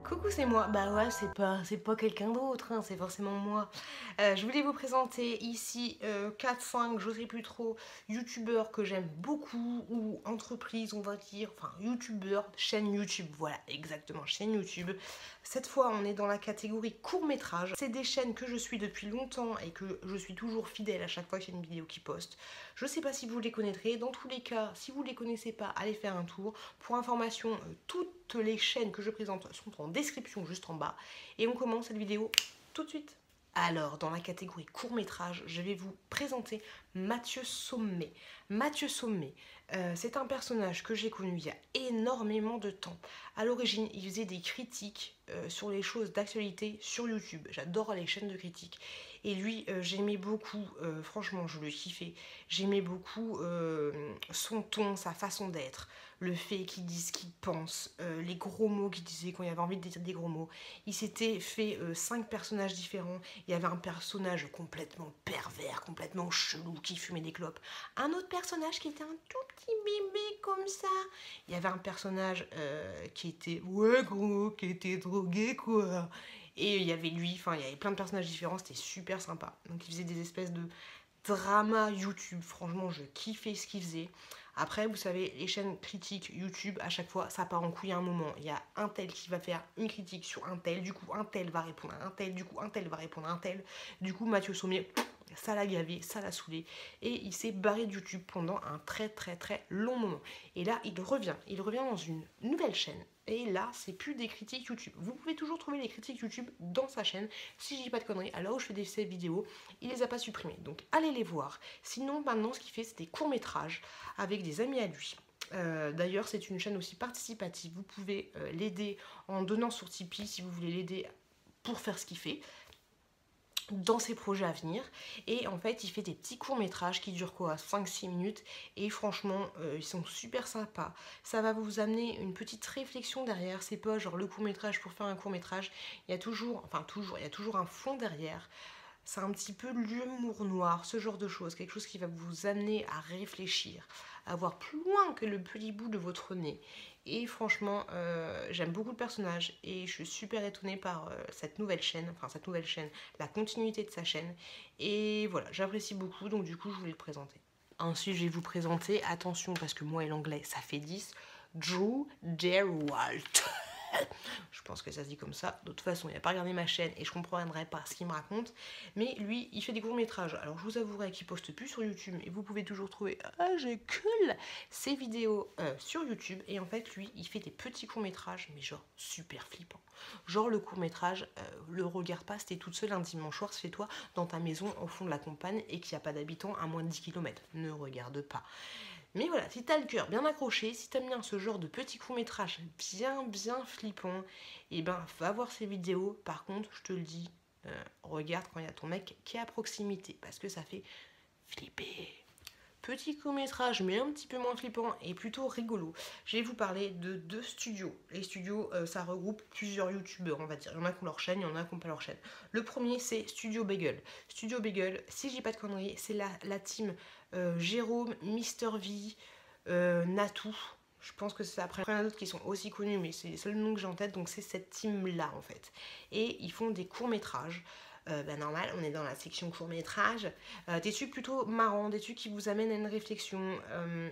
Coucou, c'est moi. Bah ouais, c'est pas quelqu'un d'autre, hein, c'est forcément moi. Je voulais vous présenter ici 4-5, je sais plus trop, youtubeurs que j'aime beaucoup, ou entreprises, on va dire, enfin youtubeurs, chaîne YouTube, voilà, exactement, chaîne YouTube. Cette fois, on est dans la catégorie court-métrage. C'est des chaînes que je suis depuis longtemps et que je suis toujours fidèle à chaque fois qu'il y a une vidéo qui poste. Je sais pas si vous les connaîtrez, dans tous les cas, si vous les connaissez pas, allez faire un tour. Pour information, toutes les chaînes que je présente sont en description juste en bas. Et on commence cette vidéo tout de suite. Alors, dans la catégorie court-métrage, je vais vous présenter Mathieu Sommet. Mathieu Sommet, c'est un personnage que j'ai connu il y a énormément de temps. À l'origine, il faisait des critiques sur les choses d'actualité sur YouTube. J'adore les chaînes de critiques. Et lui, j'aimais beaucoup, franchement, je le kiffais. J'aimais beaucoup son ton, sa façon d'être, le fait qu'il dise ce qu'il pense, les gros mots qu'il disait quand il avait envie de dire des gros mots. Il s'était fait 5 personnages différents. Il y avait un personnage complètement pervers, complètement chelou, qui fumait des clopes. Un autre personnage qui était un tout petit bébé comme ça. Il y avait un personnage qui était, ouais gros, qui était drogué quoi. Et il y avait lui, enfin il y avait plein de personnages différents, c'était super sympa. Donc il faisait des espèces de drama YouTube, franchement je kiffais ce qu'il faisait. Après vous savez les chaînes critiques YouTube à chaque fois ça part en couille à un moment. Il y a un tel qui va faire une critique sur un tel, du coup un tel va répondre à un tel, du coup un tel va répondre à un tel. Du coup Mathieu Sommier, ça l'a gavé, ça l'a saoulé et il s'est barré de YouTube pendant un très long moment. Et là il revient dans une nouvelle chaîne. Et là, c'est plus des critiques YouTube. Vous pouvez toujours trouver les critiques YouTube dans sa chaîne. Si je dis pas de conneries, à l'heure où je fais ces vidéos, il les a pas supprimés. Donc allez les voir. Sinon, maintenant, ce qu'il fait, c'est des courts-métrages avec des amis à lui. D'ailleurs, c'est une chaîne aussi participative. Vous pouvez l'aider en donnant sur Tipeee si vous voulez l'aider pour faire ce qu'il fait dans ses projets à venir. Et en fait il fait des petits courts métrages qui durent quoi, 5-6 minutes, et franchement ils sont super sympas. Ça va vous amener une petite réflexion derrière. C'est pas genre le court métrage pour faire un court métrage. Il y a toujours, il y a toujours un fond derrière. C'est un petit peu l'humour noir, ce genre de choses, quelque chose qui va vous amener à réfléchir, à voir plus loin que le petit bout de votre nez. Et franchement, j'aime beaucoup le personnage et je suis super étonnée par cette nouvelle chaîne, la continuité de sa chaîne. Et voilà, j'apprécie beaucoup, donc du coup, je voulais le présenter. Ensuite, je vais vous présenter, attention, parce que moi et l'anglais, ça fait 10, Drew Gerwalt. Je pense que ça se dit comme ça. De toute façon, il n'a pas regardé ma chaîne et je comprendrai pas ce qu'il me raconte. Mais lui, il fait des courts-métrages. Alors, je vous avouerai qu'il poste plus sur YouTube et vous pouvez toujours trouver ses vidéos sur YouTube. Et en fait, lui, il fait des petits courts-métrages, mais genre super flippant. Genre, le court-métrage, le regarde pas, c'était toute seule un dimanche soir, c'est toi dans ta maison au fond de la campagne et qu'il n'y a pas d'habitants à moins de 10 km. Ne regarde pas. Mais voilà, si t'as le cœur bien accroché, si t'aimes bien ce genre de petits courts-métrages bien flippants, et ben va voir ces vidéos. Par contre, je te le dis, regarde quand il y a ton mec qui est à proximité, parce que ça fait flipper. Petit court-métrage, mais un petit peu moins flippant et plutôt rigolo. Je vais vous parler de 2 studios. Les studios, ça regroupe plusieurs youtubeurs, on va dire. Il y en a qui ont leur chaîne, il y en a qui n'ont pas leur chaîne. Le premier, c'est Studio Bagel. Studio Bagel, si je dis pas de conneries, c'est la team Jérôme, Mister V, Natou. Je pense que c'est après. Il y en a d'autres qui sont aussi connus, mais c'est les seuls noms que j'ai en tête, donc c'est cette team-là en fait. Et ils font des courts-métrages. Normal, on est dans la section court-métrage. Des trucs plutôt marrants, des trucs qui vous amènent à une réflexion.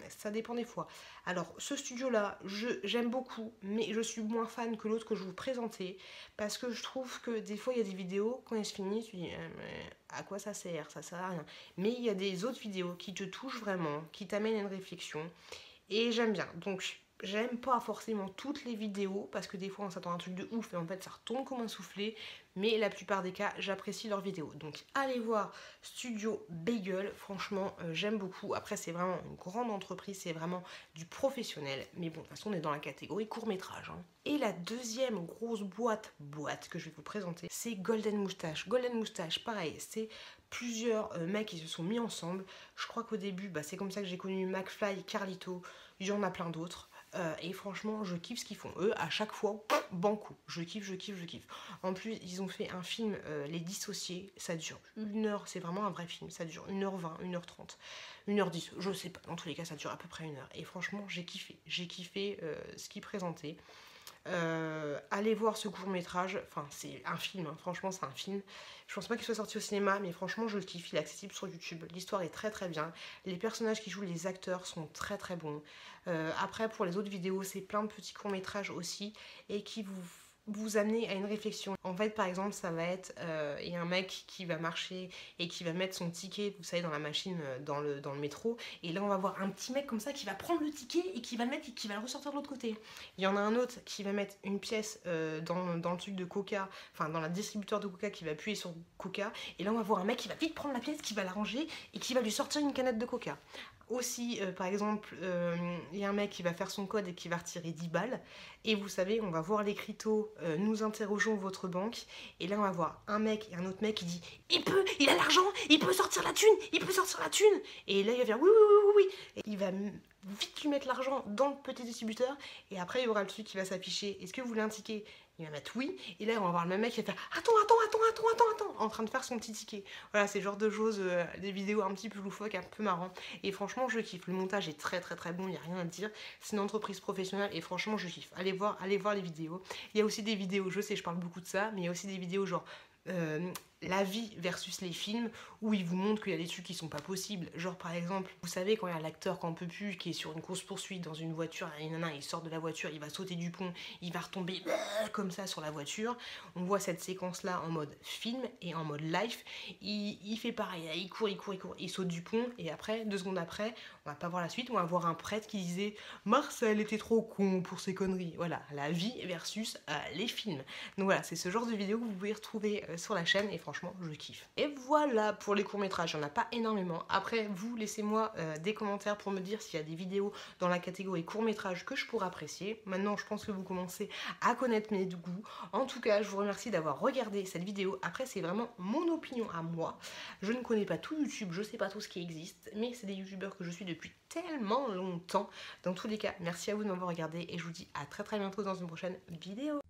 Ça dépend des fois. Alors, ce studio-là, j'aime beaucoup, mais je suis moins fan que l'autre que je vous présentais, parce que je trouve que des fois, il y a des vidéos, quand elles se finissent, tu dis mais à quoi ça sert? Ça sert à rien. Mais il y a des autres vidéos qui te touchent vraiment, qui t'amènent à une réflexion, et j'aime bien. Donc, j'aime pas forcément toutes les vidéos parce que des fois on s'attend à un truc de ouf et en fait ça retombe comme un soufflé, mais la plupart des cas j'apprécie leurs vidéos. Donc allez voir Studio Bagel, franchement j'aime beaucoup. Après c'est vraiment une grande entreprise, c'est vraiment du professionnel, mais bon de toute façon on est dans la catégorie court-métrage. Hein. Et la deuxième grosse boîte que je vais vous présenter, c'est Golden Moustache. Golden Moustache, pareil, c'est plusieurs mecs qui se sont mis ensemble. Je crois qu'au début, c'est comme ça que j'ai connu McFly, Carlito, il y en a plein d'autres. Et franchement, je kiffe ce qu'ils font. Eux, à chaque fois, banco. Je kiffe. En plus, ils ont fait un film, Les Dissociés. Ça dure 1 heure. C'est vraiment un vrai film. Ça dure 1h20, 1h30, 1h10. Je sais pas. Dans tous les cas, ça dure à peu près 1 heure. Et franchement, j'ai kiffé. J'ai kiffé ce qu'ils présentaient. Allez voir ce court-métrage, enfin c'est un film, hein. Franchement c'est un film. Je pense pas qu'il soit sorti au cinéma, mais franchement je le kiffe, il est accessible sur YouTube. L'histoire est très très bien, les personnages qui jouent, les acteurs sont très très bons. Après pour les autres vidéos, c'est plein de petits courts-métrages aussi, et qui vous amener à une réflexion. En fait, par exemple, ça va être, il y a un mec qui va marcher et qui va mettre son ticket, vous savez, dans la machine, dans le métro, et là on va voir un petit mec comme ça qui va prendre le ticket et qui va le mettre et qui va le ressortir de l'autre côté. Il y en a un autre qui va mettre une pièce dans le truc de Coca, enfin dans la distributeur de Coca, qui va appuyer sur Coca, et là on va voir un mec qui va vite prendre la pièce, qui va la ranger et qui va lui sortir une canette de Coca. Aussi, par exemple, il y a un mec qui va faire son code et qui va retirer 10 balles. Et vous savez, on va voir l'écriteau, nous interrogeons votre banque. Et là, on va voir un mec et un autre mec qui dit il a l'argent, il peut sortir la thune, il peut sortir la thune. Et là, il va dire oui, oui, oui, oui, oui. Et il va vite lui mettre l'argent dans le petit distributeur. Et après, il y aura le truc qui va s'afficher. Est-ce que vous voulez un ticket? Il va mettre oui. Et là, on va voir le même mec qui va faire attends, en train de faire son petit ticket. Voilà, c'est le genre de choses, des vidéos un petit peu loufoques, un peu marrant. Et franchement, je kiffe. Le montage est très très très bon, il n'y a rien à dire. C'est une entreprise professionnelle et franchement, je kiffe. Allez voir les vidéos. Il y a aussi des vidéos, je sais, je parle beaucoup de ça, mais il y a aussi des vidéos genre la vie versus les films, où ils vous montrent qu'il y a des trucs qui sont pas possibles. Genre par exemple, vous savez quand il y a l'acteur qu'on peut plus, qui est sur une course-poursuite dans une voiture, et il sort de la voiture, il va sauter du pont, il va retomber comme ça sur la voiture. On voit cette séquence là en mode film et en mode live. Il fait pareil, il court, il saute du pont, et après, 2 secondes après, on va pas voir la suite, on va voir un prêtre qui disait Marcel était trop con pour ses conneries. Voilà, la vie versus les films. Donc voilà, c'est ce genre de vidéo que vous pouvez retrouver sur la chaîne, et franchement, je kiffe. Et voilà pour les courts-métrages, il n'y en a pas énormément. Après, vous, laissez-moi des commentaires pour me dire s'il y a des vidéos dans la catégorie courts-métrages que je pourrais apprécier. Maintenant, je pense que vous commencez à connaître mes goûts. En tout cas, je vous remercie d'avoir regardé cette vidéo. Après, c'est vraiment mon opinion à moi. Je ne connais pas tout YouTube, je ne sais pas tout ce qui existe, mais c'est des youtubeurs que je suis depuis tellement longtemps. Dans tous les cas, merci à vous de m'avoir regardé, et je vous dis à très très bientôt dans une prochaine vidéo.